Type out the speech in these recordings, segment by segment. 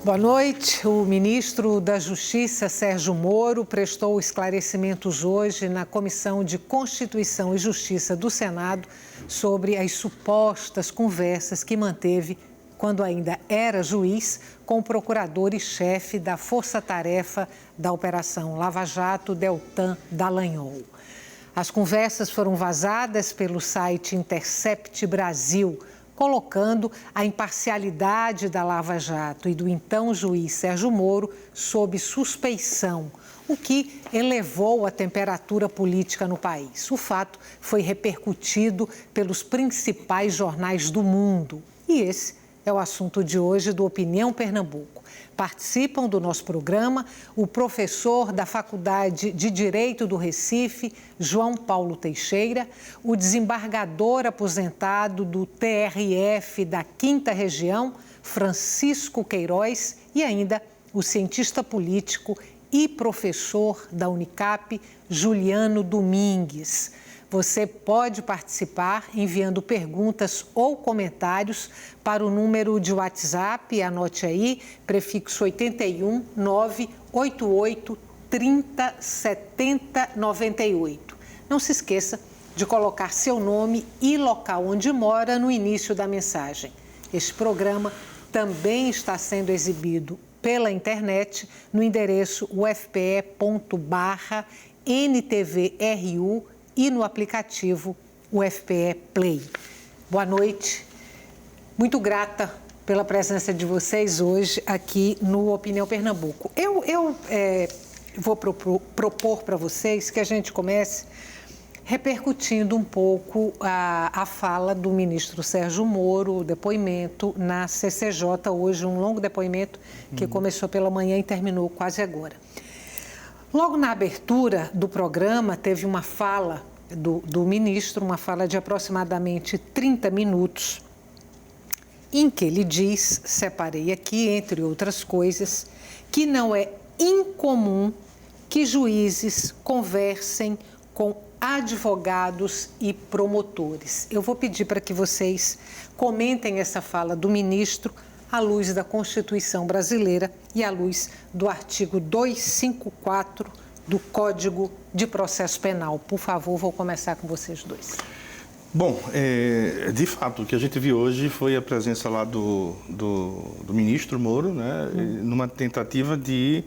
Boa noite. O ministro da Justiça, Sérgio Moro, prestou esclarecimentos hoje na Comissão de Constituição e Justiça do Senado sobre as supostas conversas que manteve, quando ainda era juiz, com o procurador e chefe da Força-Tarefa da Operação Lava Jato, Deltan Dallagnol. As conversas foram vazadas pelo site Intercept Brasil, colocando a imparcialidade da Lava Jato e do então juiz Sérgio Moro sob suspeição, o que elevou a temperatura política no país. O fato foi repercutido pelos principais jornais do mundo. E esse é o assunto de hoje do Opinião Pernambuco. Participam do nosso programa o professor da Faculdade de Direito do Recife, João Paulo Teixeira, o desembargador aposentado do TRF da 5ª Região, Francisco Queiroz, e ainda o cientista político e professor da Unicap, Juliano Domingues. Você pode participar enviando perguntas ou comentários para o número de WhatsApp, anote aí, prefixo 81 988 30 70 98. Não se esqueça de colocar seu nome e local onde mora no início da mensagem. Este programa também está sendo exibido pela internet no endereço ufpe.br/NTVRU e no aplicativo UFPE Play. Boa noite. Muito grata pela presença de vocês hoje aqui no Opinião Pernambuco. Eu vou propor para vocês que a gente comece repercutindo um pouco a fala do ministro Sérgio Moro, o depoimento na CCJ hoje, um longo depoimento que começou pela manhã e terminou quase agora. Logo na abertura do programa, teve uma fala do ministro, uma fala de aproximadamente 30 minutos, em que ele diz, separei aqui, entre outras coisas, que não é incomum que juízes conversem com advogados e promotores. Eu vou pedir para que vocês comentem essa fala do ministro à luz da Constituição brasileira e à luz do artigo 254 do Código de Processo Penal. Por favor, vou começar com vocês dois. Bom, de fato, o que a gente viu hoje foi a presença lá do ministro Moro, né, numa tentativa de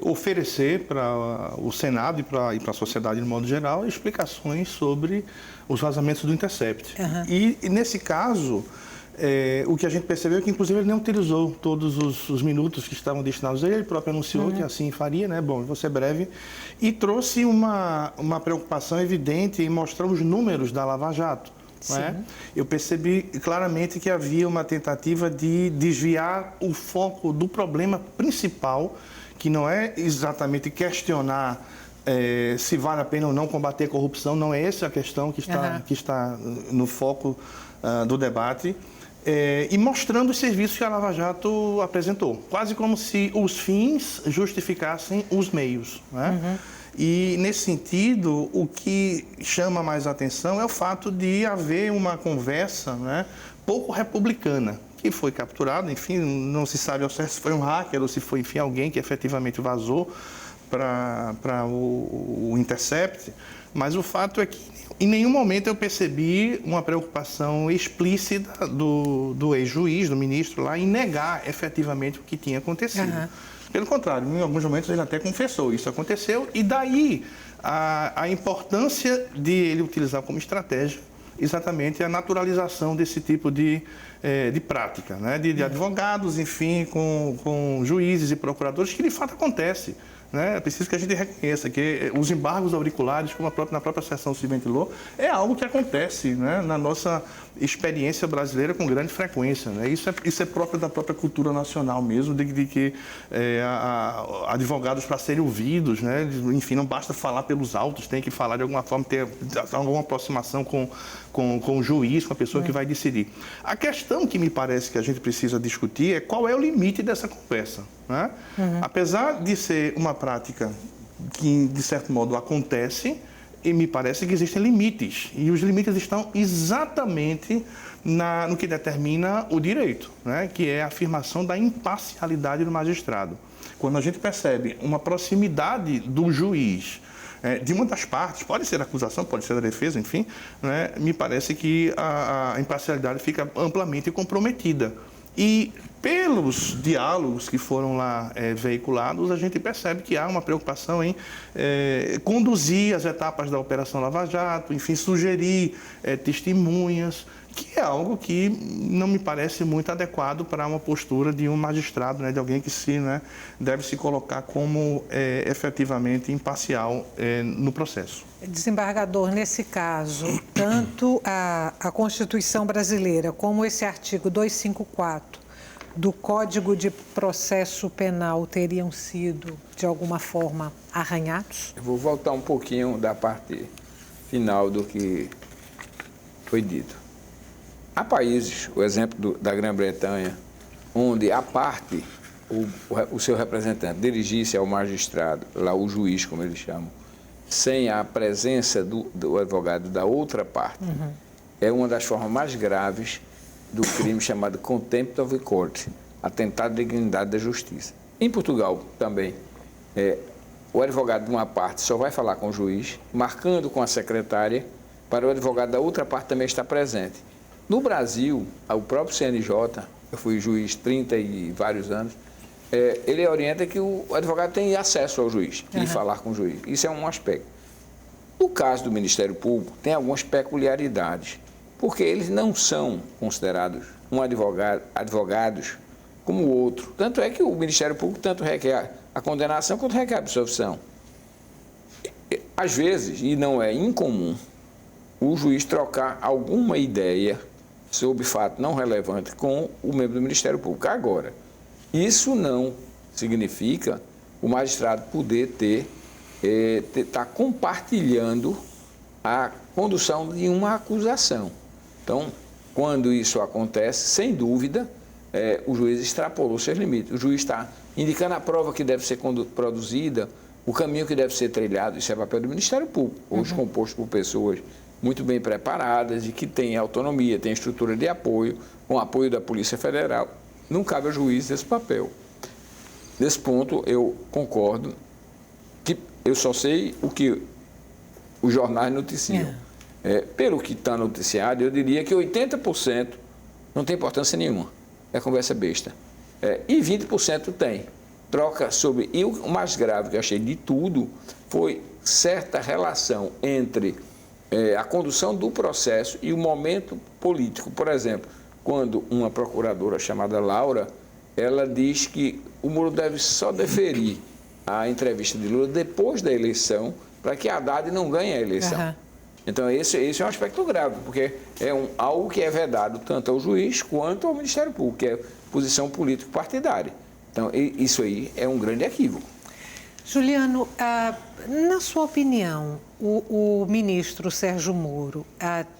oferecer para o Senado e para a sociedade de modo geral explicações sobre os vazamentos do Intercept. E nesse caso, o que a gente percebeu é que, inclusive, ele não utilizou todos os minutos que estavam destinados a ele. Ele próprio anunciou que assim faria, né? Bom, vou ser breve. E trouxe uma preocupação evidente em mostrar os números da Lava Jato. Não é? Eu percebi claramente que havia uma tentativa de desviar o foco do problema principal, que não é exatamente questionar se vale a pena ou não combater a corrupção. Não é essa a questão que está no foco do debate. E mostrando os serviços que a Lava Jato apresentou, quase como se os fins justificassem os meios. Né? E, nesse sentido, o que chama mais atenção é o fato de haver uma conversa, né, pouco republicana, que foi capturada, enfim, não se sabe ao certo se foi um hacker ou se foi, enfim, alguém que efetivamente vazou para o Intercept, mas o fato é que em nenhum momento eu percebi uma preocupação explícita do ex-juiz, do ministro lá, em negar efetivamente o que tinha acontecido. Pelo contrário, em alguns momentos ele até confessou, isso aconteceu, e daí a importância de ele utilizar como estratégia exatamente a naturalização desse tipo de prática, né? de advogados, enfim, com juízes e procuradores, que de fato acontece. É preciso que a gente reconheça que os embargos auriculares, como na própria sessão se ventilou, é algo que acontece, né, na nossa experiência brasileira com grande frequência. Né? Isso é próprio da própria cultura nacional mesmo, de que advogados, para serem ouvidos, né, enfim, não basta falar pelos autos, tem que falar de alguma forma, ter alguma aproximação com o juiz, com a pessoa que vai decidir. A questão que me parece que a gente precisa discutir é qual é o limite dessa conversa. Né? Apesar de ser uma prática que, de certo modo, acontece, e me parece que existem limites, e os limites estão exatamente no que determina o direito, né? Que é a afirmação da imparcialidade do magistrado. Quando a gente percebe uma proximidade do juiz de uma das partes, pode ser a acusação, pode ser a defesa, enfim, né? Me parece que a imparcialidade fica amplamente comprometida. E pelos diálogos que foram lá veiculados, a gente percebe que há uma preocupação em conduzir as etapas da Operação Lava Jato, enfim, sugerir testemunhas, que é algo que não me parece muito adequado para uma postura de um magistrado, né, de alguém que deve se colocar como efetivamente imparcial no processo. Desembargador, nesse caso, tanto a Constituição brasileira como esse artigo 254 do Código de Processo Penal teriam sido, de alguma forma, arranhados? Eu vou voltar um pouquinho da parte final do que foi dito. Há países, o exemplo da Grã-Bretanha, onde a parte, o seu representante, dirigisse ao magistrado, lá o juiz, como eles chamam, sem a presença do advogado da outra parte, é uma das formas mais graves do crime chamado Contempt of Court, atentado à dignidade da justiça. Em Portugal também, o advogado de uma parte só vai falar com o juiz, marcando com a secretária, para o advogado da outra parte também estar presente. No Brasil, o próprio CNJ, eu fui juiz 30 e vários anos, ele orienta que o advogado tem acesso ao juiz e falar com o juiz. Isso é um aspecto. No caso do Ministério Público, tem algumas peculiaridades, porque eles não são considerados advogados como o outro. Tanto é que o Ministério Público tanto requer a condenação quanto requer a absolvição. Às vezes, e não é incomum, o juiz trocar alguma ideia sobre fato não relevante com o membro do Ministério Público. Agora, isso não significa o magistrado poder estar compartilhando a condução de uma acusação. Então, quando isso acontece, sem dúvida, o juiz extrapolou seus limites. O juiz está indicando a prova que deve ser produzida, o caminho que deve ser trilhado. Isso é papel do Ministério Público, hoje composto por pessoas muito bem preparadas e que têm autonomia, têm estrutura de apoio, com apoio da Polícia Federal. Não cabe ao juiz esse papel. Nesse ponto, eu concordo que eu só sei o que os jornais noticiam. Pelo que está noticiado, eu diria que 80% não tem importância nenhuma. É conversa besta. E 20% tem. Troca sobre... E o mais grave que eu achei de tudo foi certa relação entre a condução do processo e o momento político. Por exemplo, quando uma procuradora chamada Laura, ela diz que o Moro deve só deferir a entrevista de Lula depois da eleição para que Haddad não ganhe a eleição. Então, esse é um aspecto grave, porque é algo que é vedado tanto ao juiz quanto ao Ministério Público, que é posição político-partidária. Então, isso aí é um grande equívoco. Juliano, na sua opinião, o ministro Sérgio Moro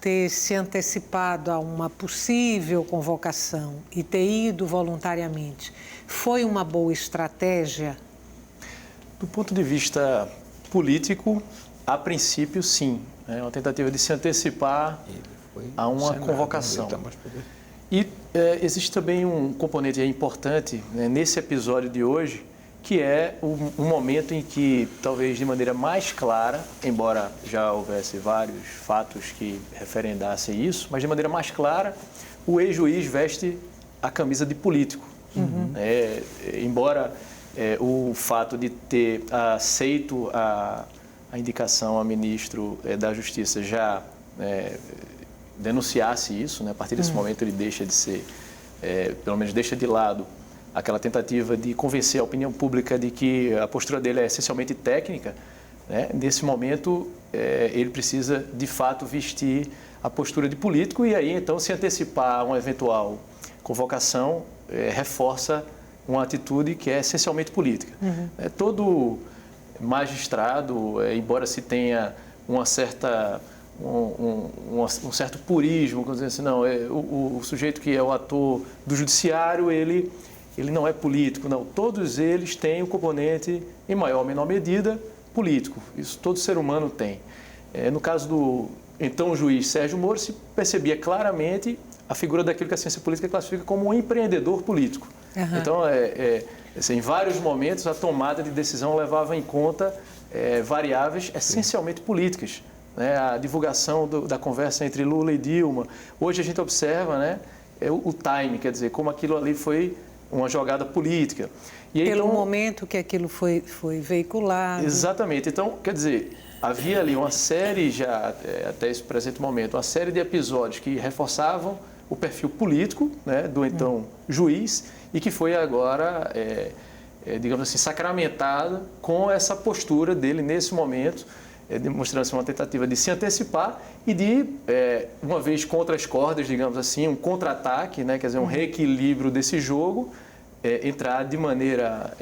ter se antecipado a uma possível convocação e ter ido voluntariamente, foi uma boa estratégia? Do ponto de vista político, a princípio, sim. É uma tentativa de se antecipar a uma convocação. E existe também um componente importante, né, nesse episódio de hoje, que é um momento em que, talvez de maneira mais clara, embora já houvesse vários fatos que referendassem isso, mas de maneira mais clara, o ex-juiz veste a camisa de político. Embora o fato de ter aceito a indicação a ministro da Justiça já denunciasse isso, né? A partir desse momento ele deixa de ser, pelo menos deixa de lado aquela tentativa de convencer a opinião pública de que a postura dele é essencialmente técnica, né? Nesse momento, ele precisa, de fato, vestir a postura de político e aí, então, se antecipar a uma eventual convocação, reforça uma atitude que é essencialmente política. Todo magistrado, embora se tenha uma certa... um certo purismo, quando dizer assim, não, o sujeito que é o ator do judiciário, ele não é político, não. Todos eles têm um componente, em maior ou menor medida, político. Isso todo ser humano tem. No caso do então juiz Sérgio Moro, se percebia claramente a figura daquilo que a ciência política classifica como um empreendedor político. Uhum. Então, assim, em vários momentos, a tomada de decisão levava em conta variáveis essencialmente políticas. Né? A divulgação da conversa entre Lula e Dilma. Hoje a gente observa, né, o time, quer dizer, como aquilo ali foi uma jogada política. E aí, pelo momento que aquilo foi veiculado. Exatamente. Então, quer dizer, havia ali uma série já, até esse presente momento, uma série de episódios que reforçavam o perfil político, né, do então juiz, e que foi agora, digamos assim, sacramentado com essa postura dele nesse momento, demonstrando uma tentativa de se antecipar e de, uma vez contra as cordas, digamos assim, um contra-ataque, né, quer dizer, um reequilíbrio desse jogo, entrar de maneira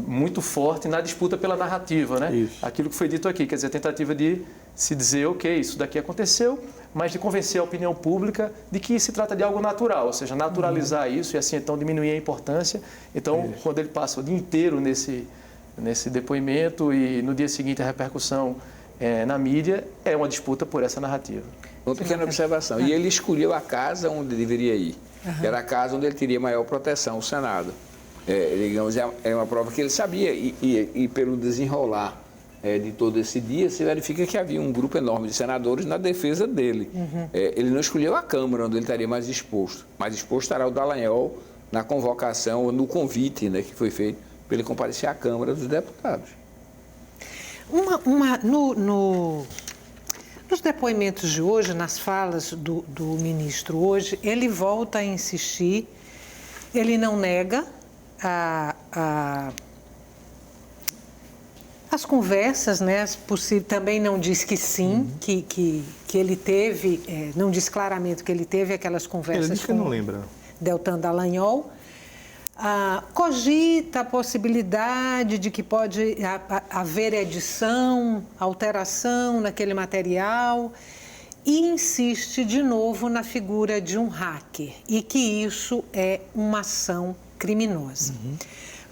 muito forte na disputa pela narrativa, né? Isso. Aquilo que foi dito aqui, quer dizer, a tentativa de se dizer, ok, isso daqui aconteceu, mas de convencer a opinião pública de que se trata de algo natural, ou seja, naturalizar isso e assim então diminuir a importância. Então, quando ele passa o dia inteiro nesse depoimento e no dia seguinte a repercussão na mídia, é uma disputa por essa narrativa. Uma pequena observação. E ele escolheu a casa onde deveria ir. Que era a casa onde ele teria maior proteção, o Senado. Digamos, é uma prova que ele sabia e pelo desenrolar de todo esse dia, se verifica que havia um grupo enorme de senadores na defesa dele. Ele não escolheu a Câmara, onde ele estaria mais exposto. Mais exposto estará o Dallagnol na convocação, no convite, né, que foi feito para ele comparecer à Câmara dos Deputados. Nos depoimentos de hoje, nas falas do ministro hoje, ele volta a insistir, ele não nega as conversas, né? Também não diz que sim, que ele teve, não diz claramente que ele teve aquelas conversas. Ele diz que não lembra. Deltan Dallagnol. Cogita a possibilidade de que pode haver edição, alteração naquele material e insiste de novo na figura de um hacker e que isso é uma ação criminosa.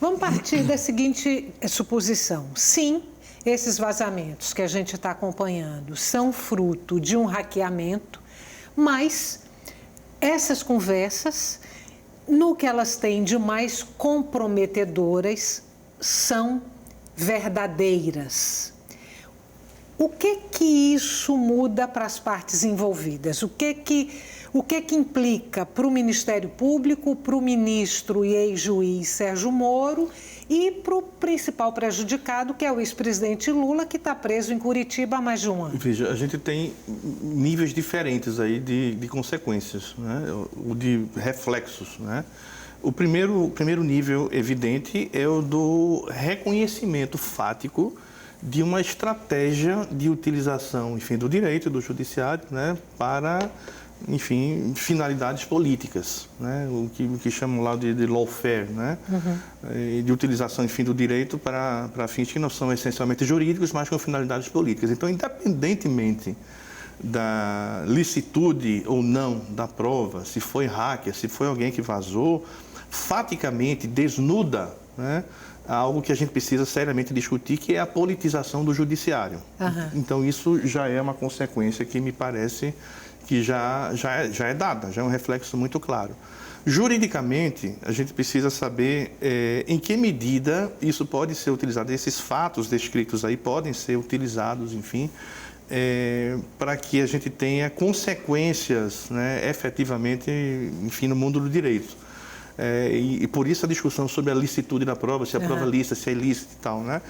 Vamos partir da seguinte suposição. Sim, esses vazamentos que a gente está acompanhando são fruto de um hackeamento, mas essas conversas, no que elas têm de mais comprometedoras, são verdadeiras. O que isso muda para as partes envolvidas? O que implica para o Ministério Público, para o ministro e ex-juiz Sérgio Moro e para o principal prejudicado, que é o ex-presidente Lula, que está preso em Curitiba há mais de um ano? Veja, a gente tem níveis diferentes aí de consequências, né? De reflexos, né? O primeiro nível evidente é o do reconhecimento fático de uma estratégia de utilização, enfim, do direito, do judiciário, né, para, enfim, finalidades políticas, né, o que chamam lá de lawfare, né, de utilização, enfim, do direito para fins que não são essencialmente jurídicos, mas com finalidades políticas. Então, independentemente da licitude ou não da prova, se foi hacker, se foi alguém que vazou, faticamente desnuda, né, algo que a gente precisa seriamente discutir, que é a politização do judiciário. Então, isso já é uma consequência que me parece que já é dada, já é um reflexo muito claro. Juridicamente, a gente precisa saber em que medida isso pode ser utilizado, esses fatos descritos aí podem ser utilizados, enfim, para que a gente tenha consequências, né, efetivamente, enfim, no mundo do direito. E por isso a discussão sobre a licitude da prova, se a prova é lícita, se é ilícita e tal, né?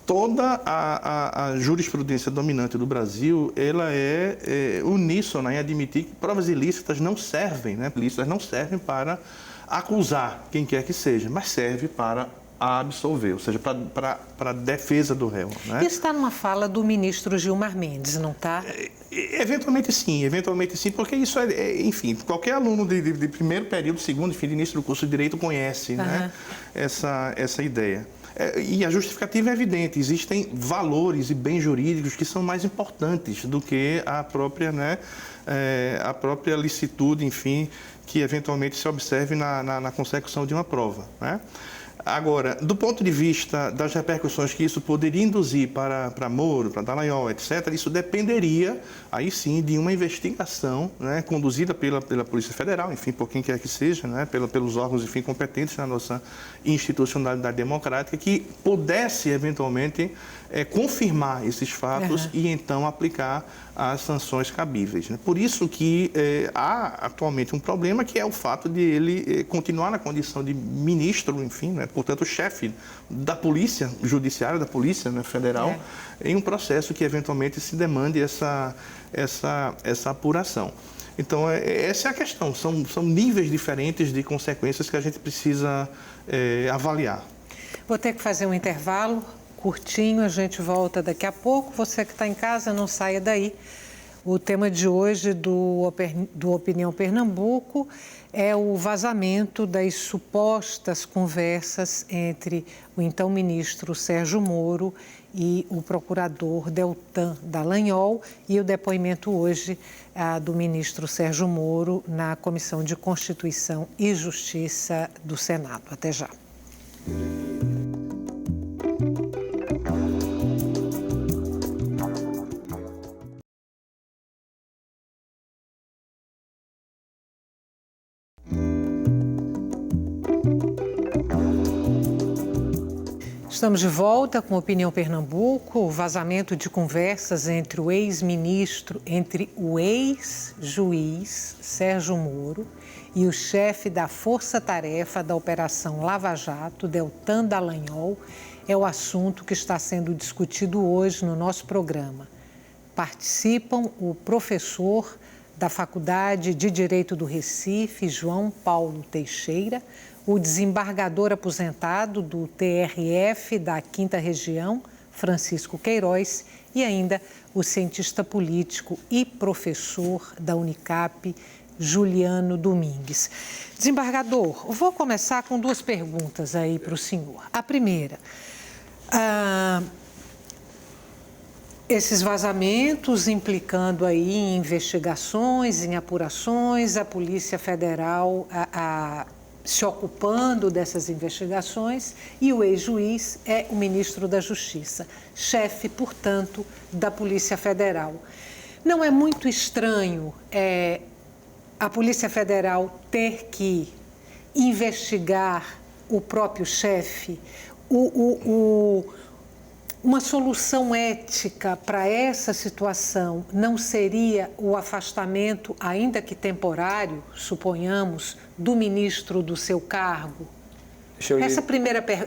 Toda a jurisprudência dominante do Brasil, ela é uníssona em admitir que provas ilícitas não servem, né? Ilícitas não servem para acusar quem quer que seja, mas serve para absolver, ou seja, para a defesa do réu, né? Isso está numa fala do ministro Gilmar Mendes, não está? Eventualmente sim, porque isso enfim, qualquer aluno de primeiro período, segundo, enfim, de início do curso de Direito conhece, né, essa ideia. E a justificativa é evidente, existem valores e bens jurídicos que são mais importantes do que a própria, né, a própria licitude, enfim, que eventualmente se observe na consecução de uma prova, né? Agora, do ponto de vista das repercussões que isso poderia induzir para Moro, para Dallagnol, etc., isso dependeria, aí sim, de uma investigação, né, conduzida pela Polícia Federal, enfim, por quem quer que seja, né, pelos órgãos, enfim, competentes na nossa institucionalidade democrática, que pudesse, eventualmente, confirmar esses fatos e, então, aplicar as sanções cabíveis, né? Por isso que há atualmente um problema, que é o fato de ele continuar na condição de ministro, enfim, né? Portanto, chefe da Polícia Judiciária, da Polícia, né, Federal, em um processo que eventualmente se demande essa apuração. Então, essa é a questão, são níveis diferentes de consequências que a gente precisa avaliar. Vou ter que fazer um intervalo curtinho, a gente volta daqui a pouco. Você que está em casa, não saia daí. O tema de hoje do Opinião Pernambuco é o vazamento das supostas conversas entre o então ministro Sérgio Moro e o procurador Deltan Dallagnol, e o depoimento hoje do ministro Sérgio Moro na Comissão de Constituição e Justiça do Senado. Até já. Estamos de volta com Opinião Pernambuco, o vazamento de conversas entre o ex-juiz Sérgio Moro e o chefe da Força-Tarefa da Operação Lava Jato, Deltan Dallagnol, é o assunto que está sendo discutido hoje no nosso programa. Participam o professor da Faculdade de Direito do Recife, João Paulo Teixeira, o desembargador aposentado do TRF da 5ª Região, Francisco Queiroz, e ainda o cientista político e professor da Unicap, Juliano Domingues. Desembargador, vou começar com 2 perguntas aí para o senhor. A primeira, esses vazamentos implicando aí em investigações, em apurações, a Polícia Federal se ocupando dessas investigações, e o ex-juiz é o ministro da Justiça, chefe, portanto, da Polícia Federal. Não é muito estranho a Polícia Federal ter que investigar o próprio chefe? Uma solução ética para essa situação não seria o afastamento, ainda que temporário, suponhamos, do ministro do seu cargo? Essa é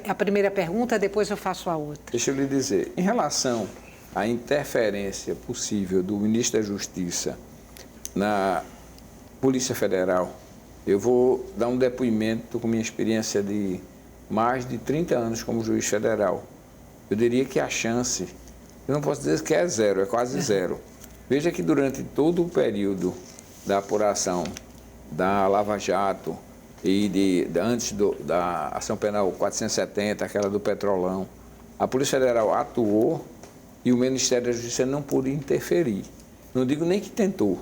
a primeira pergunta, depois eu faço a outra. Deixa eu lhe dizer, em relação à interferência possível do ministro da Justiça na Polícia Federal, eu vou dar um depoimento com minha experiência de mais de 30 anos como juiz federal. Eu diria que a chance, eu não posso dizer que é zero, é quase zero. Veja que durante todo o período da apuração da Lava Jato e antes da ação penal 470, aquela do Petrolão, a Polícia Federal atuou e o Ministério da Justiça não pôde interferir. Não digo nem que tentou.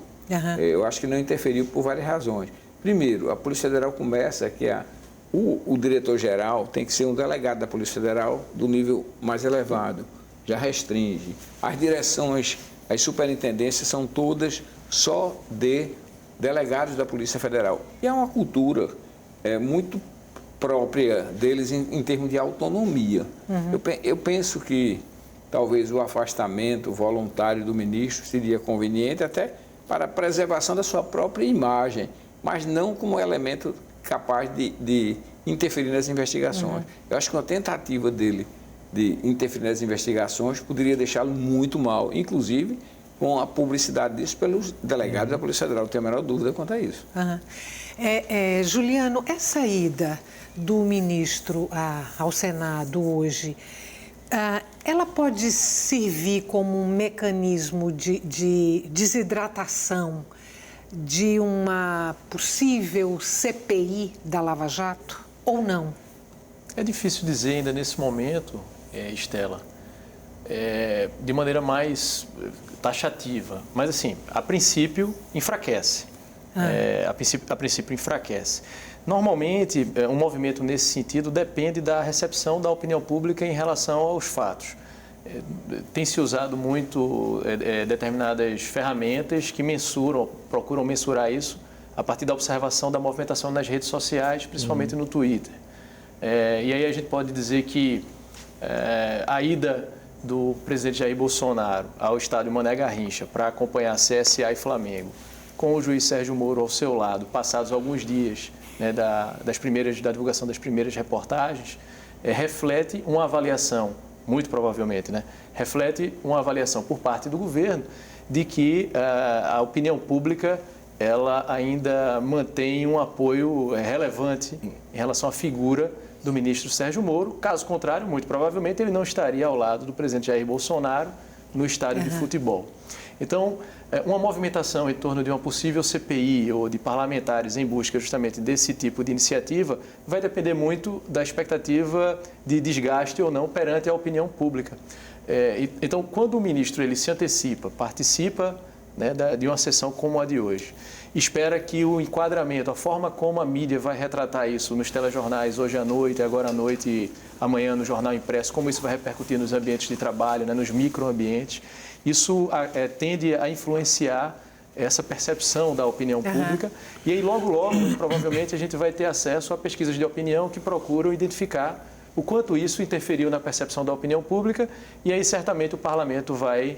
Eu acho que não interferiu por várias razões. Primeiro, a Polícia Federal começa que o diretor-geral tem que ser um delegado da Polícia Federal do nível mais elevado, já restringe. As direções, as superintendências são todas só de delegados da Polícia Federal. E é uma cultura muito própria deles em termos de autonomia. Eu penso que talvez o afastamento voluntário do ministro seria conveniente até para a preservação da sua própria imagem, mas não como elemento capaz de interferir nas investigações. Eu acho que uma tentativa dele de interferir nas investigações poderia deixá-lo muito mal, inclusive com a publicidade disso pelos delegados da Polícia Federal. Não tenho a menor dúvida quanto a isso. Juliano, essa ida do ministro ao Senado hoje, ela pode servir como um mecanismo de desidratação de uma possível CPI da Lava Jato ou não? É difícil dizer ainda nesse momento, Estela, de maneira mais taxativa. Mas, assim, a princípio, enfraquece. a princípio enfraquece. Normalmente, um movimento nesse sentido depende da recepção da opinião pública em relação aos fatos. Tem se usado muito determinadas ferramentas que procuram mensurar isso a partir da observação da movimentação nas redes sociais, principalmente no Twitter. E aí a gente pode dizer que a ida do presidente Jair Bolsonaro ao estádio Mané Garrincha para acompanhar CSA e Flamengo, com o juiz Sérgio Moro ao seu lado, passados alguns dias, né, da divulgação das primeiras reportagens, reflete uma avaliação, muito provavelmente, né, reflete uma avaliação por parte do governo de que a opinião pública ela ainda mantém um apoio relevante em relação à figura do ministro Sérgio Moro. Caso contrário, muito provavelmente ele não estaria ao lado do presidente Jair Bolsonaro no estádio de futebol. Então, uma movimentação em torno de uma possível CPI ou de parlamentares em busca justamente desse tipo de iniciativa vai depender muito da expectativa de desgaste ou não perante a opinião pública. Então, quando o ministro ele se antecipa, participa, né, de uma sessão como a de hoje, espera que o enquadramento, a forma como a mídia vai retratar isso nos telejornais hoje à noite, agora à noite e amanhã no jornal impresso, como isso vai repercutir nos ambientes de trabalho, né, nos microambientes, isso tende a influenciar essa percepção da opinião pública. E aí, logo, provavelmente, a gente vai ter acesso a pesquisas de opinião que procuram identificar o quanto isso interferiu na percepção da opinião pública, e aí, certamente, o parlamento vai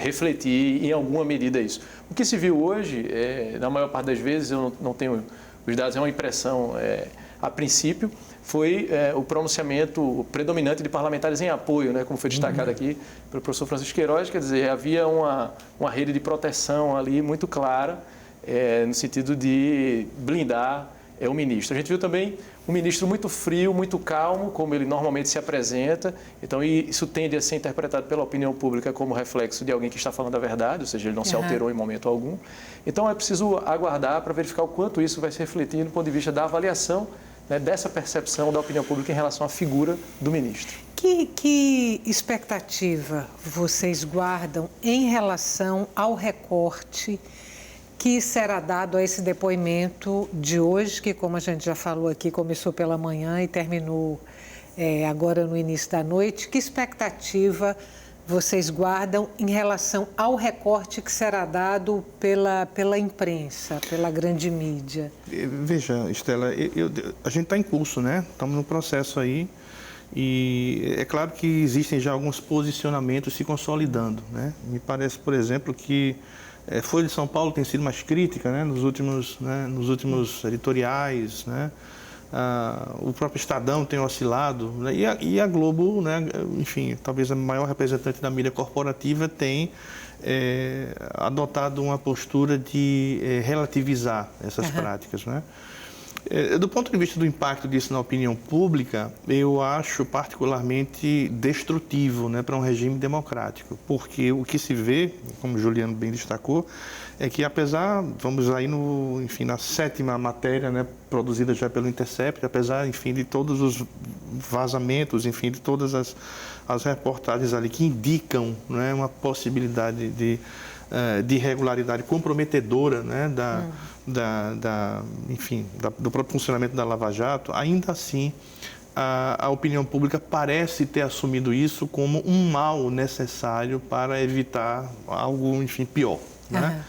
refletir em alguma medida isso. O que se viu hoje, na maior parte das vezes, eu não tenho os dados, é uma impressão a princípio, foi o pronunciamento predominante de parlamentares em apoio, né, como foi destacado aqui pelo professor Francisco Queiroz, quer dizer, havia uma rede de proteção ali muito clara, no sentido de blindar o ministro. A gente viu também um ministro muito frio, muito calmo, como ele normalmente se apresenta, então isso tende a ser interpretado pela opinião pública como reflexo de alguém que está falando a verdade, ou seja, ele não se alterou em momento algum. Então é preciso aguardar para verificar o quanto isso vai se refletir do ponto de vista da avaliação, né, dessa percepção da opinião pública em relação à figura do ministro. Que expectativa vocês guardam em relação ao recorte que será dado a esse depoimento de hoje, que, como a gente já falou aqui, começou pela manhã e terminou agora no início da noite? Que expectativa vocês guardam em relação ao recorte que será dado pela imprensa, pela grande mídia? Veja, Estela, a gente está em curso, né? Estamos no processo aí e é claro que existem já alguns posicionamentos se consolidando, né? Me parece, por exemplo, que Folha de São Paulo tem sido mais crítica, né, nos últimos editoriais, né? O próprio Estadão tem oscilado, né? E a Globo, né, enfim, talvez a maior representante da mídia corporativa, tem adotado uma postura de relativizar essas práticas, né? Do ponto de vista do impacto disso na opinião pública, eu acho particularmente destrutivo, né, para um regime democrático, porque o que se vê, como o Juliano bem destacou, é que apesar, vamos aí na 7ª matéria, né, produzida já pelo Intercept, apesar, enfim, de todos os vazamentos, enfim, de todas as reportagens ali que indicam, né, uma possibilidade de irregularidade comprometedora, né, do próprio funcionamento da Lava Jato, ainda assim a opinião pública parece ter assumido isso como um mal necessário para evitar algo, enfim, pior, né?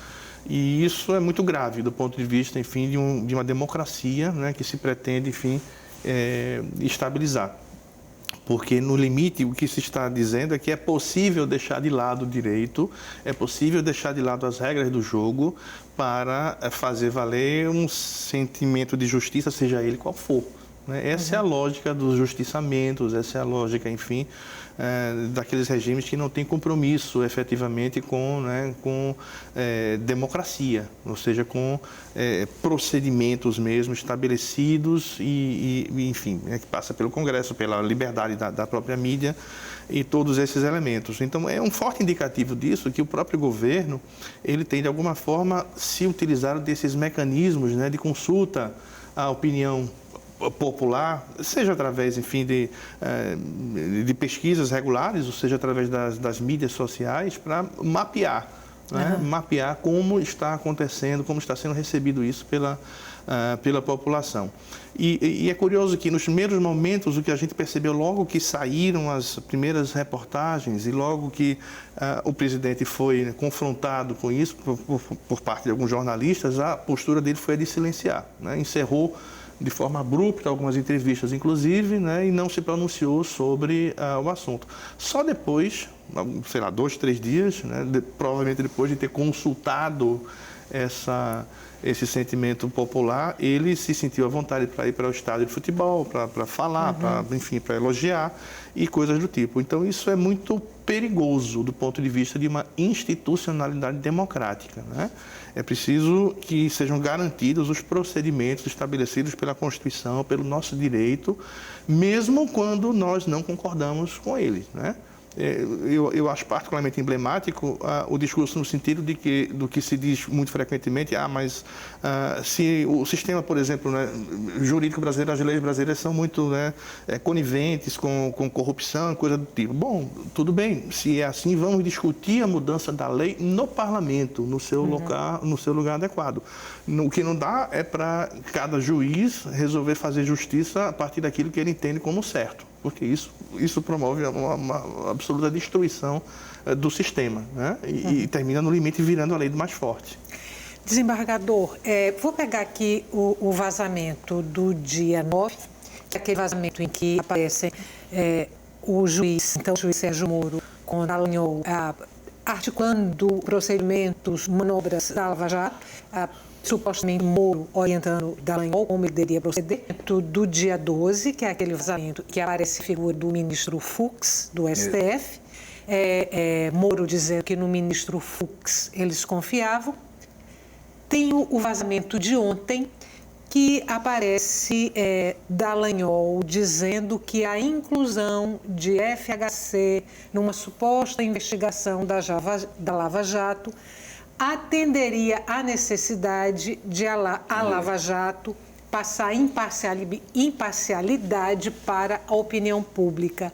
E isso é muito grave do ponto de vista, enfim, de uma democracia, né, que se pretende, enfim, estabilizar. Porque, no limite, o que se está dizendo é que é possível deixar de lado o direito, é possível deixar de lado as regras do jogo para fazer valer um sentimento de justiça, seja ele qual for, né? Essa é a lógica dos justiçamentos, essa é a lógica, enfim, daqueles regimes que não têm compromisso efetivamente com democracia, ou seja, com procedimentos mesmo estabelecidos e enfim, que passa pelo Congresso, pela liberdade da própria mídia e todos esses elementos. Então, é um forte indicativo disso que o próprio governo, ele tem, de alguma forma, se utilizar desses mecanismos, né, de consulta à opinião popular, seja através, enfim, de pesquisas regulares, ou seja através das mídias sociais, para mapear, né, mapear como está acontecendo, como está sendo recebido isso pela população. E é curioso que nos primeiros momentos o que a gente percebeu logo que saíram as primeiras reportagens e logo que o presidente foi confrontado com isso por parte de alguns jornalistas, a postura dele foi a de silenciar, né? Encerrou de forma abrupta algumas entrevistas, inclusive, né, e não se pronunciou sobre o assunto. Só depois, sei lá, 2, 3 dias, né, provavelmente depois de ter consultado esse sentimento popular, ele se sentiu à vontade para ir para o estádio de futebol, para falar, para elogiar e coisas do tipo. Então, isso é muito perigoso do ponto de vista de uma institucionalidade democrática, né? É preciso que sejam garantidos os procedimentos estabelecidos pela Constituição, pelo nosso direito, mesmo quando nós não concordamos com eles, né? Eu acho particularmente emblemático o discurso no sentido do que se diz muito frequentemente, mas se o sistema, por exemplo, né, jurídico brasileiro, as leis brasileiras são muito, né, coniventes com corrupção, coisa do tipo. Bom, tudo bem, se é assim, vamos discutir a mudança da lei no parlamento, no seu lugar adequado. O que não dá é para cada juiz resolver fazer justiça a partir daquilo que ele entende como certo, porque isso promove uma absoluta destruição do sistema, né? E termina no limite virando a lei do mais forte. Desembargador, vou pegar aqui o vazamento do dia 9, que é aquele vazamento em que aparece o juiz Sérgio Moro, quando alinhou articulando procedimentos, manobras da Lava Jato, supostamente Moro orientando Dallagnol como ele deveria proceder. Do dia 12, que é aquele vazamento que aparece a figura do ministro Fux, do STF, Moro dizendo que no ministro Fux eles confiavam. Tem o vazamento de ontem, que aparece Dallagnol dizendo que a inclusão de FHC numa suposta investigação da Lava Jato atenderia à necessidade de a Lava Jato passar imparcialidade para a opinião pública.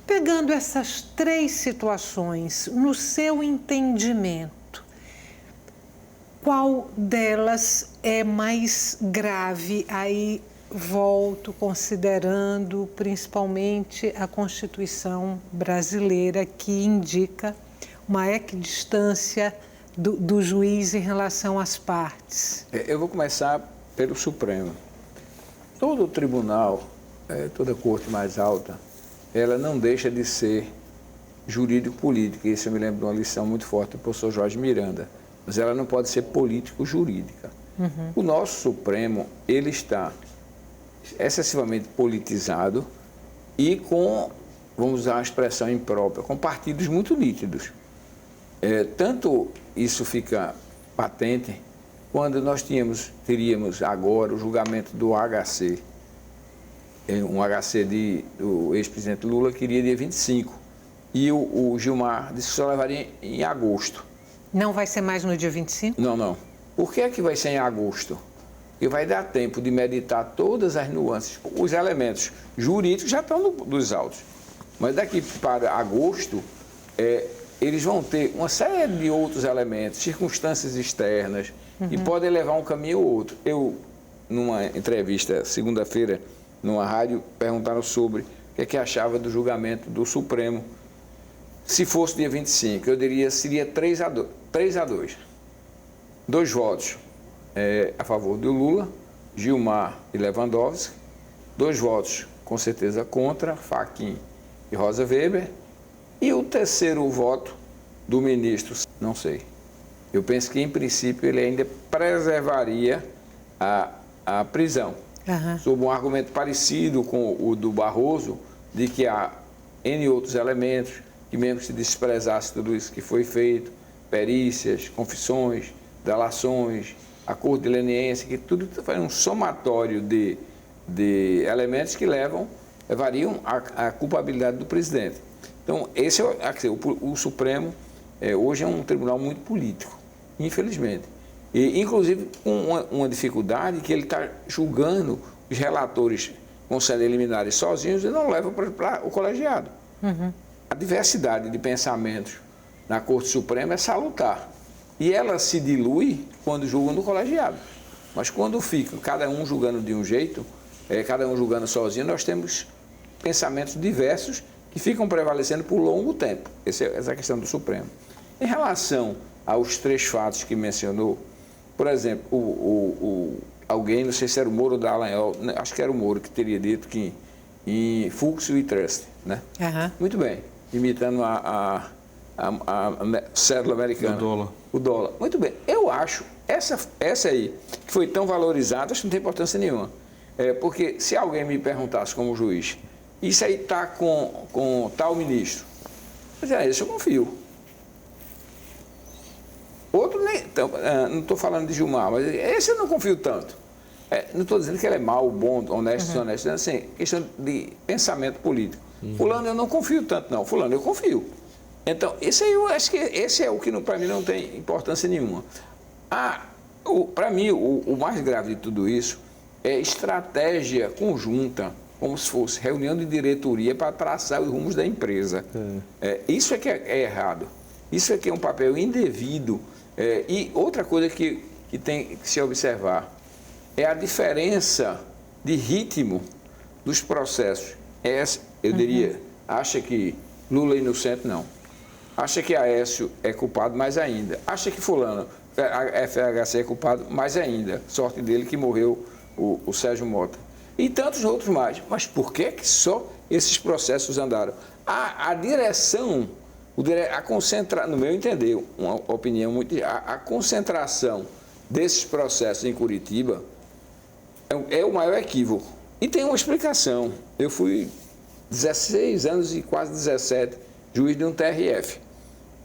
Pegando essas 3 situações, no seu entendimento, qual delas é mais grave? Aí volto considerando principalmente a Constituição brasileira, que indica uma equidistância do juiz em relação às partes. Eu vou começar pelo Supremo. Todo tribunal, toda corte mais alta, ela não deixa de ser jurídico-política. Isso eu me lembro de uma lição muito forte do professor Jorge Miranda. Mas ela não pode ser político-jurídica. O nosso Supremo, ele está excessivamente politizado e com, vamos usar uma expressão imprópria, com partidos muito nítidos. Tanto isso fica patente quando nós teríamos agora o julgamento do HC. Um HC do ex-presidente Lula queria dia 25. E o Gilmar disse que só levaria em agosto. Não vai ser mais no dia 25? Não. Por que é que vai ser em agosto? Porque vai dar tempo de meditar todas as nuances. Os elementos jurídicos já estão nos autos. Mas daqui para agosto, eles vão ter uma série de outros elementos, circunstâncias externas, que podem levar um caminho ou outro. Eu, numa entrevista, segunda-feira, numa rádio, perguntaram sobre o que achava do julgamento do Supremo. Se fosse dia 25, eu diria que seria 3-2. 2 votos a favor do Lula, Gilmar e Lewandowski. 2 votos, com certeza, contra, Fachin e Rosa Weber. E o terceiro voto do ministro, não sei. Eu penso que, em princípio, ele ainda preservaria a prisão. Sob um argumento parecido com o do Barroso, de que há N outros elementos, que mesmo que se desprezasse tudo isso que foi feito, perícias, confissões, delações, acordo de leniência, que tudo foi um somatório de elementos que levariam à culpabilidade do presidente. Então, o Supremo hoje é um tribunal muito político, infelizmente. E, inclusive, com uma dificuldade que ele está julgando os relatores com sede liminares sozinhos e não leva para o colegiado. A diversidade de pensamentos na Corte Suprema é salutar. E ela se dilui quando julgam no colegiado. Mas quando fica cada um julgando de um jeito, cada um julgando sozinho, nós temos pensamentos diversos que ficam prevalecendo por longo tempo. Essa é a questão do Supremo. Em relação aos 3 fatos que mencionou, por exemplo, alguém, não sei se era o Moro ou Dallagnol, acho que era o Moro que teria dito que em Fúcsia e Trust, né? Uhum. Muito bem, imitando a cédula americana. O dólar. Muito bem. Eu acho, essa aí, que foi tão valorizada, acho que não tem importância nenhuma. Porque se alguém me perguntasse como juiz, isso aí está com tal ministro, mas esse eu confio. Outro, nem, não estou falando de Gilmar, mas esse eu não confio tanto. Não estou dizendo que ele é mau, bom, honesto, desonesto, assim, questão de pensamento político. Fulano eu não confio tanto, não. Fulano eu confio. Então, esse aí eu acho que esse é o que para mim não tem importância nenhuma. Para mim, o mais grave de tudo isso é estratégia conjunta, como se fosse reunião de diretoria para traçar os rumos da empresa. Isso é que é errado. Isso é que é um papel indevido. E outra coisa que tem que se observar é a diferença de ritmo dos processos. Eu diria, acha que Lula é inocente? Não. Acha que Aécio é culpado? Mais ainda. Acha que fulano, a FHC é culpado? Mais ainda. Sorte dele que morreu o Sérgio Mota. E tantos outros mais. Mas por que só esses processos andaram? A direção, no meu entender, uma opinião muito... A concentração desses processos em Curitiba é o maior equívoco. E tem uma explicação. Eu fui 16 anos e quase 17 juiz de um TRF,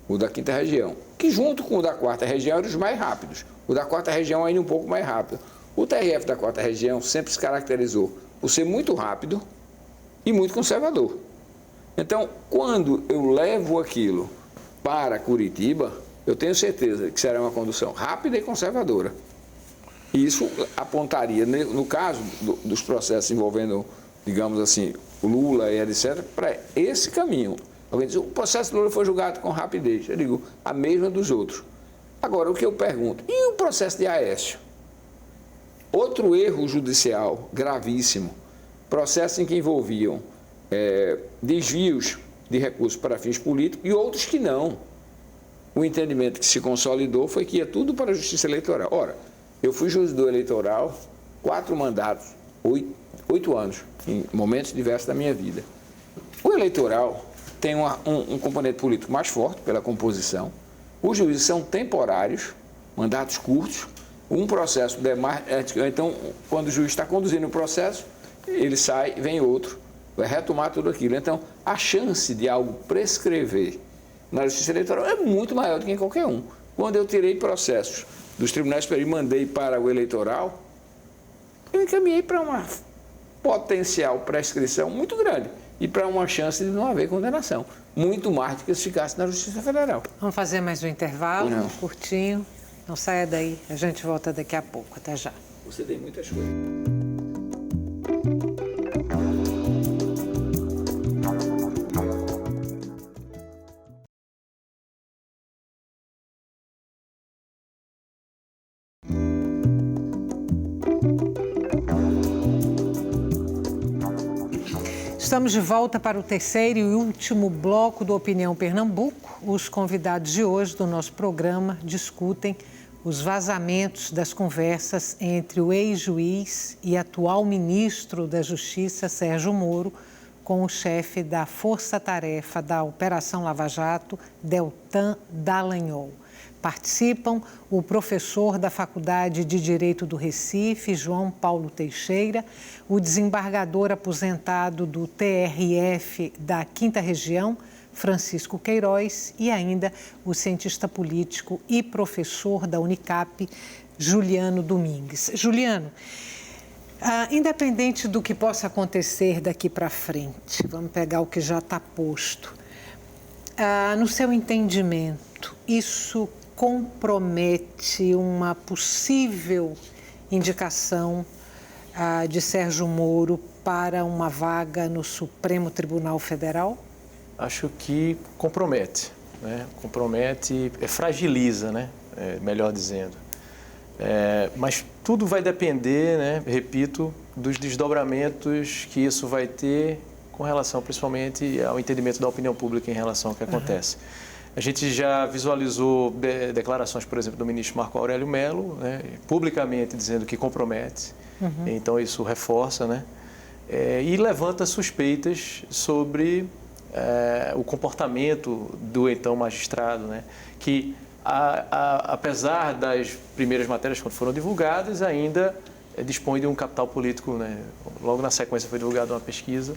o da 5ª Região, que junto com o da 4ª Região eram os mais rápidos. O da 4ª Região ainda um pouco mais rápido. O TRF da 4ª Região sempre se caracterizou por ser muito rápido e muito conservador. Então, quando eu levo aquilo para Curitiba, eu tenho certeza que será uma condução rápida e conservadora. E isso apontaria, no caso dos processos envolvendo, digamos assim, o Lula e etc., para esse caminho. Alguém diz, o processo do Lula foi julgado com rapidez. Eu digo, a mesma dos outros. Agora, o que eu pergunto, e o processo de Aécio? Outro erro judicial gravíssimo, processo em que envolviam desvios de recursos para fins políticos e outros que não. O entendimento que se consolidou foi que ia tudo para a Justiça Eleitoral. Ora, eu fui juiz do eleitoral, 4 mandatos, 8 anos, em momentos diversos da minha vida. O eleitoral tem um componente político mais forte pela composição. Os juízes são temporários, mandatos curtos. Um processo então, quando o juiz está conduzindo o processo, ele sai, vem outro, vai retomar tudo aquilo. Então, a chance de algo prescrever na Justiça Eleitoral é muito maior do que em qualquer um. Quando eu tirei processos dos tribunais superiores e mandei para o eleitoral, eu encaminhei para uma potencial prescrição muito grande e para uma chance de não haver condenação. Muito mais do que se ficasse na Justiça Federal. Vamos fazer mais um intervalo, curtinho. Não saia daí, a gente volta daqui a pouco. Até já. Você tem muitas coisas. Estamos de volta para o terceiro e último bloco do Opinião Pernambuco. Os convidados de hoje do nosso programa discutem os vazamentos das conversas entre o ex-juiz e atual ministro da Justiça, Sérgio Moro, com o chefe da Força-Tarefa da Operação Lava Jato, Deltan Dallagnol. Participam o professor da Faculdade de Direito do Recife, João Paulo Teixeira, o desembargador aposentado do TRF da 5ª Região, Francisco Queiroz, e ainda o cientista político e professor da Unicap, Juliano Domingues. Juliano, independente do que possa acontecer daqui para frente, vamos pegar o que já está posto, no seu entendimento, isso compromete uma possível indicação de Sérgio Moro para uma vaga no Supremo Tribunal Federal? Acho que compromete, né? Compromete, fragiliza, né? melhor dizendo. Mas tudo vai depender, né, repito, dos desdobramentos que isso vai ter com relação principalmente ao entendimento da opinião pública em relação ao que acontece. A gente já visualizou declarações, por exemplo, do ministro Marco Aurélio Mello, né, publicamente dizendo que compromete, então isso reforça, né, e levanta suspeitas sobre o comportamento do então magistrado, né, que apesar das primeiras matérias quando foram divulgadas, ainda dispõe de um capital político, né? Logo na sequência foi divulgada uma pesquisa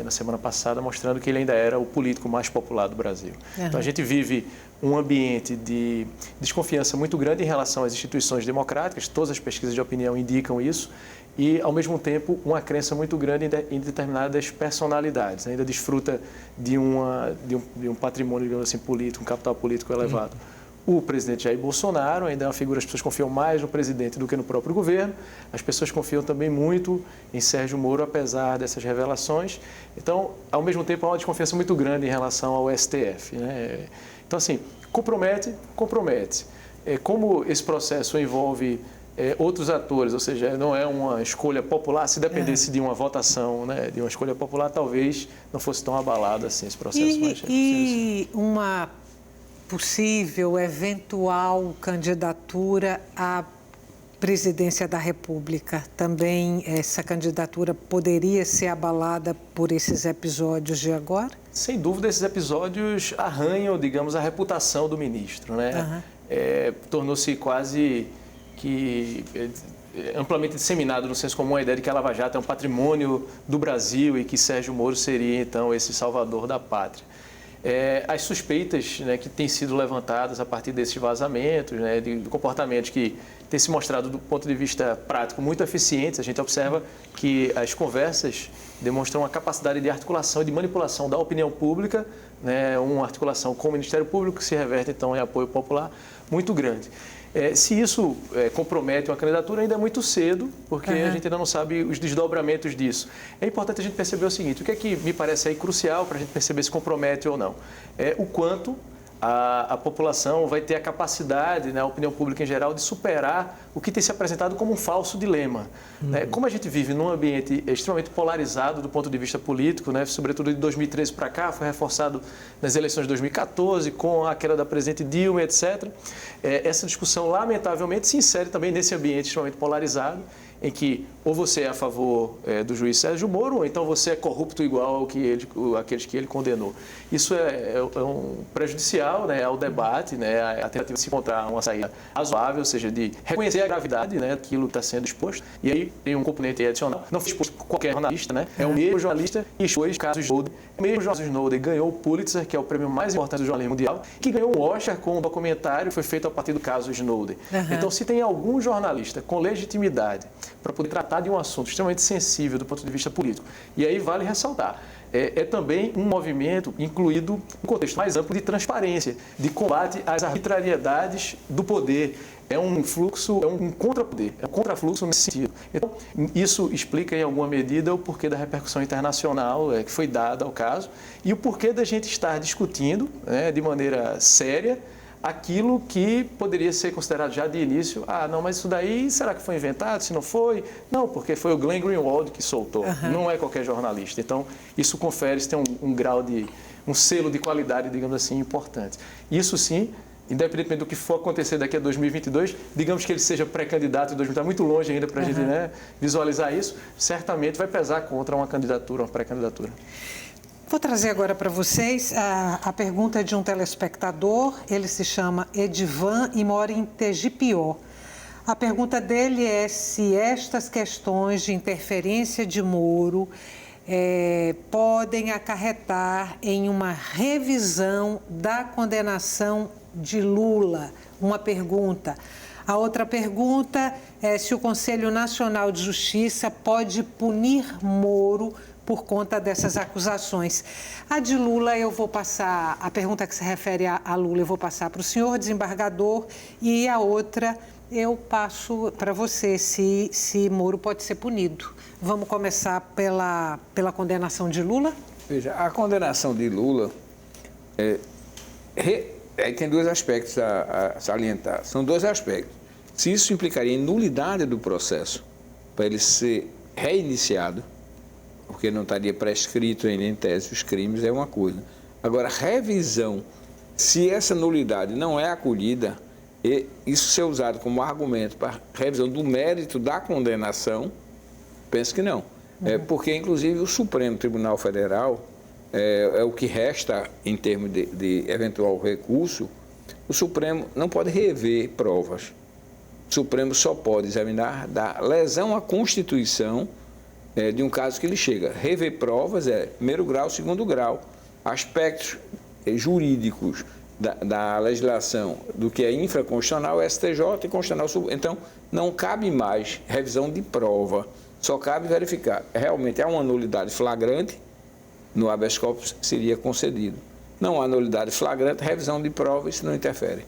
na semana passada mostrando que ele ainda era o político mais popular do Brasil. Então a gente vive um ambiente de desconfiança muito grande em relação às instituições democráticas, todas as pesquisas de opinião indicam isso, e, ao mesmo tempo, uma crença muito grande em determinadas personalidades. Ainda desfruta de um patrimônio, digamos assim, político, um capital político elevado. O presidente Jair Bolsonaro ainda é uma figura, as pessoas confiam mais no presidente do que no próprio governo. As pessoas confiam também muito em Sérgio Moro, apesar dessas revelações. Então, ao mesmo tempo, há uma desconfiança muito grande em relação ao STF, né? Então, assim, compromete. Como esse processo envolve outros atores, ou seja, não é uma escolha popular, se dependesse de uma votação, né, de uma escolha popular, talvez não fosse tão abalado assim esse processo. E uma possível, eventual candidatura à presidência da República, também essa candidatura poderia ser abalada por esses episódios de agora? Sem dúvida, esses episódios arranham, digamos, a reputação do ministro, né? Tornou-se quase que amplamente disseminado no senso comum a ideia de que a Lava Jato é um patrimônio do Brasil e que Sérgio Moro seria, então, esse salvador da pátria. As suspeitas, né, que têm sido levantadas a partir desses vazamentos, né, de comportamentos que têm se mostrado, do ponto de vista prático, muito eficientes. A gente observa que as conversas demonstram uma capacidade de articulação e de manipulação da opinião pública, né, uma articulação com o Ministério Público que se reverte, então, em apoio popular muito grande. Se isso compromete uma candidatura, ainda é muito cedo, porque a gente ainda não sabe os desdobramentos disso. É importante a gente perceber o seguinte: o que é que me parece aí crucial para a gente perceber se compromete ou não? O quanto a população vai ter a capacidade, né, a opinião pública em geral, de superar o que tem se apresentado como um falso dilema. Como a gente vive num ambiente extremamente polarizado do ponto de vista político, né, sobretudo de 2013 para cá, foi reforçado nas eleições de 2014, com a queda da presidente Dilma, etc. Essa discussão, lamentavelmente, se insere também nesse ambiente extremamente polarizado, em que ou você é a favor do juiz Sérgio Moro, ou então você é corrupto igual àqueles que ele condenou. Isso é um prejudicial, né, ao debate, né, a tentativa de se encontrar uma saída razoável, ou seja, de reconhecer a gravidade, né, daquilo que está sendo exposto. E aí tem um componente adicional. Não foi exposto por qualquer jornalista, né? É o mesmo jornalista que expôs o caso Snowden. O mesmo jornalista Snowden ganhou o Pulitzer, que é o prêmio mais importante do jornalismo mundial, que ganhou o Oscar com um documentário que foi feito a partir do caso Snowden. Então, se tem algum jornalista com legitimidade para poder tratar de um assunto extremamente sensível do ponto de vista político, e aí vale ressaltar, também um movimento incluído no contexto mais amplo de transparência, de combate às arbitrariedades do poder. É um fluxo, é um contrapoder, é um contrafluxo nesse sentido. Então, isso explica em alguma medida o porquê da repercussão internacional que foi dada ao caso e o porquê da gente estar discutindo, né, de maneira séria aquilo que poderia ser considerado já de início, não, mas isso daí, será que foi inventado? Se não foi? Não, porque foi o Glenn Greenwald que soltou, não é qualquer jornalista. Então, isso confere, isso tem um grau um selo de qualidade, digamos assim, importante. Isso sim, independentemente do que for acontecer daqui a 2022, digamos que ele seja pré-candidato em 2022, está muito longe ainda para a gente, né, visualizar isso, certamente vai pesar contra uma candidatura, uma pré-candidatura. Vou trazer agora para vocês a pergunta de um telespectador. Ele se chama Edivan e mora em Tegipió. A pergunta dele é se estas questões de interferência de Moro podem acarretar em uma revisão da condenação de Lula. Uma pergunta. A outra pergunta é se o Conselho Nacional de Justiça pode punir Moro por conta dessas acusações. A de Lula, eu vou passar, a pergunta que se refere a Lula, eu vou passar para o senhor desembargador, e a outra eu passo para você, se Moro pode ser punido. Vamos começar pela condenação de Lula? Veja, a condenação de Lula Aí tem dois aspectos a salientar. São dois aspectos. Se isso implicaria em nulidade do processo para ele ser reiniciado, porque não estaria prescrito ainda em tese os crimes, é uma coisa. Agora, revisão, se essa nulidade não é acolhida, e isso ser usado como argumento para revisão do mérito da condenação, penso que não. Porque, inclusive, o Supremo Tribunal Federal, é o que resta em termos de eventual recurso, o Supremo não pode rever provas. O Supremo só pode examinar da lesão à Constituição de um caso que ele chega. Rever provas é primeiro grau, segundo grau. Aspectos jurídicos da legislação do que é infraconstitucional, STJ e constitucional. Então, não cabe mais revisão de prova. Só cabe verificar. Realmente há uma nulidade flagrante, no habeas corpus seria concedido. Não há nulidade flagrante, revisão de prova, isso não interfere.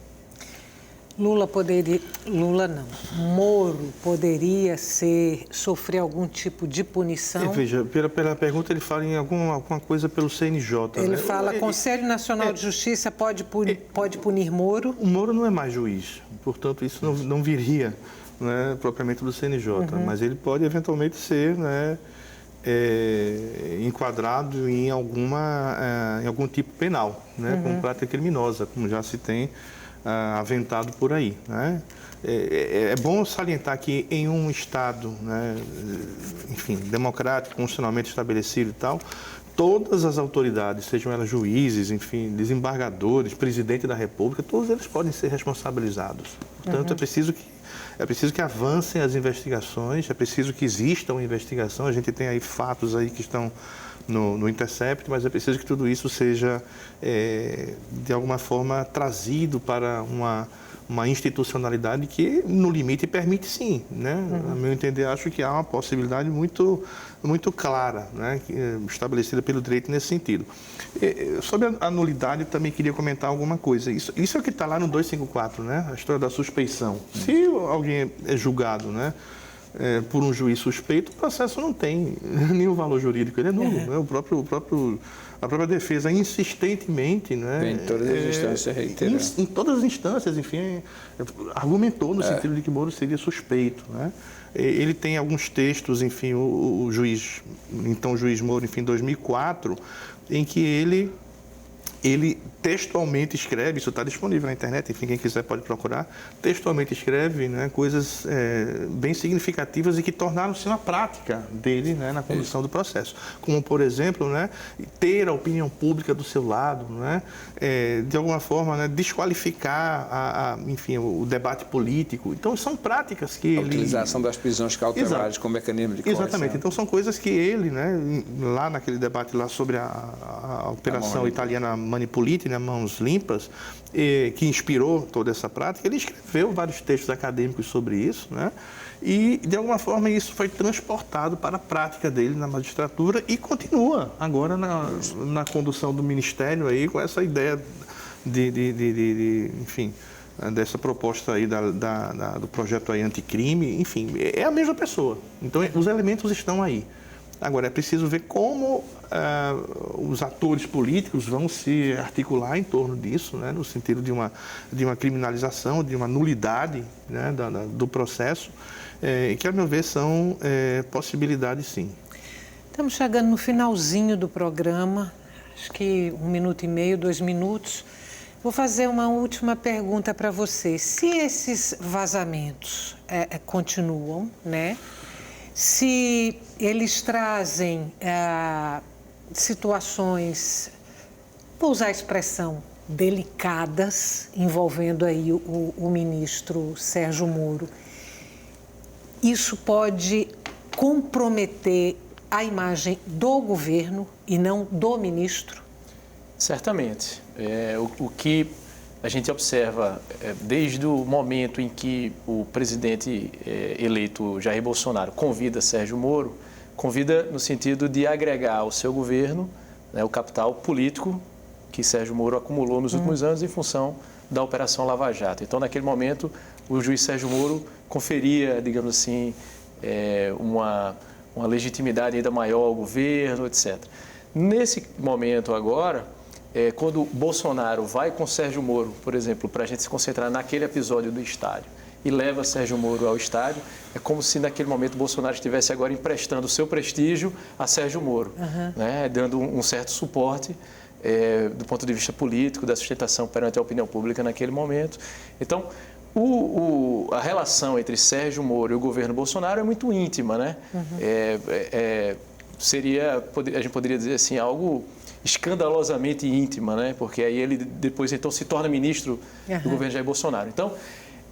Moro poderia sofrer algum tipo de punição? Veja, pela pergunta ele fala em alguma coisa pelo CNJ. Ele né? fala, Conselho Nacional de Justiça pode punir Moro? O Moro não é mais juiz, portanto isso não viria, né, propriamente do CNJ, mas ele pode eventualmente ser, né, enquadrado em algum tipo penal, né, como prática criminosa, como já se tem aventado por aí, né? É bom salientar que em um Estado, né, enfim, democrático, constitucionalmente estabelecido e tal, todas as autoridades, sejam elas juízes, enfim, desembargadores, presidente da República, todos eles podem ser responsabilizados. Portanto, é preciso que avancem as investigações, é preciso que exista uma investigação. A gente tem aí fatos aí que estão no Intercept, mas é preciso que tudo isso seja, de alguma forma, trazido para uma institucionalidade que, no limite, permite sim, né? A meu entender, acho que há uma possibilidade muito, muito clara, né, estabelecida pelo direito nesse sentido. Sobre a nulidade, também queria comentar alguma coisa. Isso é o que está lá no 254, né? A história da suspeição. Se alguém é julgado, né, por um juiz suspeito, o processo não tem nenhum valor jurídico, ele é nulo. Né? A própria defesa insistentemente, né, em todas as instâncias reiterando. Em todas as instâncias, enfim, argumentou no sentido de que Moro seria suspeito. Né? Ele tem alguns textos, enfim, o juiz Moro, enfim, em 2004, em que ele textualmente escreve, isso está disponível na internet, enfim, quem quiser pode procurar, textualmente escreve, né, coisas bem significativas e que tornaram-se uma prática dele, né, na condução do processo. Como, por exemplo, né, ter a opinião pública do seu lado, né, de alguma forma, né, desqualificar enfim, o debate político. Então, são práticas que a utilização das prisões cautelares como mecanismo de coerção. Exatamente. Então, são coisas que ele, né, lá naquele debate lá sobre a operação italiana Manipulite, né, Mãos Limpas, que inspirou toda essa prática, ele escreveu vários textos acadêmicos sobre isso, né? E, de alguma forma, isso foi transportado para a prática dele na magistratura e continua agora na condução do Ministério aí, com essa ideia enfim, dessa proposta aí do projeto aí anticrime, enfim, é a mesma pessoa. Então, os elementos estão aí. Agora, é preciso ver como os atores políticos vão se articular em torno disso, né, no sentido de uma criminalização, de uma nulidade, né, do processo, que, a meu ver, são possibilidades, sim. Estamos chegando no finalzinho do programa, acho que 1 minuto e meio, 2 minutos. Vou fazer uma última pergunta para você. Se esses vazamentos continuam, né? Se eles trazem situações, vou usar a expressão, delicadas, envolvendo aí o ministro Sérgio Moro, isso pode comprometer a imagem do governo e não do ministro? Certamente. O que a gente observa desde o momento em que o presidente eleito Jair Bolsonaro convida Sérgio Moro, convida no sentido de agregar ao seu governo, né, o capital político que Sérgio Moro acumulou nos últimos anos em função da Operação Lava Jato. Então, naquele momento, o juiz Sérgio Moro conferia, digamos assim, uma legitimidade ainda maior ao governo, etc. Nesse momento agora, quando Bolsonaro vai com Sérgio Moro, por exemplo, para a gente se concentrar naquele episódio do estádio, e leva Sérgio Moro ao estádio, é como se naquele momento Bolsonaro estivesse agora emprestando o seu prestígio a Sérgio Moro, né, dando um certo suporte do ponto de vista político, da sustentação perante a opinião pública naquele momento. Então, a relação entre Sérgio Moro e o governo Bolsonaro é muito íntima, né? A gente poderia dizer assim, algo escandalosamente íntima, né? Porque aí ele depois então se torna ministro do governo Jair Bolsonaro. Então,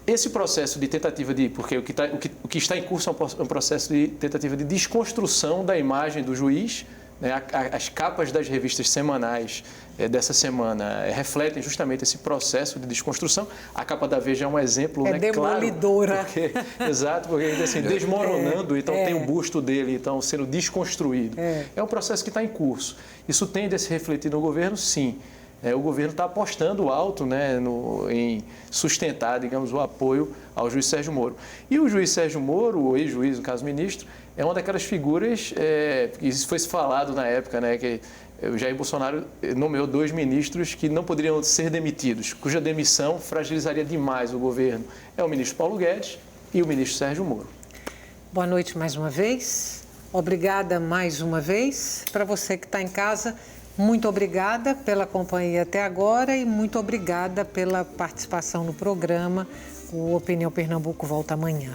esse processo de tentativa de... Porque o que está em curso é um processo de tentativa de desconstrução da imagem do juiz, né? As capas das revistas semanais dessa semana refletem justamente esse processo de desconstrução. A capa da Veja é um exemplo, né, demolidora. Claro, exato, porque assim, desmoronando, então tem o busto dele então, sendo desconstruído. É um processo que está em curso. Isso tende a se refletir no governo, sim. O governo está apostando alto, né, em sustentar, digamos, o apoio ao juiz Sérgio Moro. E o juiz Sérgio Moro, o ex-juiz, no caso ministro, é uma daquelas figuras, que isso foi falado na época, né, que o Jair Bolsonaro nomeou 2 ministros que não poderiam ser demitidos, cuja demissão fragilizaria demais o governo. É o ministro Paulo Guedes e o ministro Sérgio Moro. Boa noite mais uma vez. Obrigada mais uma vez. Para você que está em casa, muito obrigada pela companhia até agora e muito obrigada pela participação no programa. O Opinião Pernambuco volta amanhã.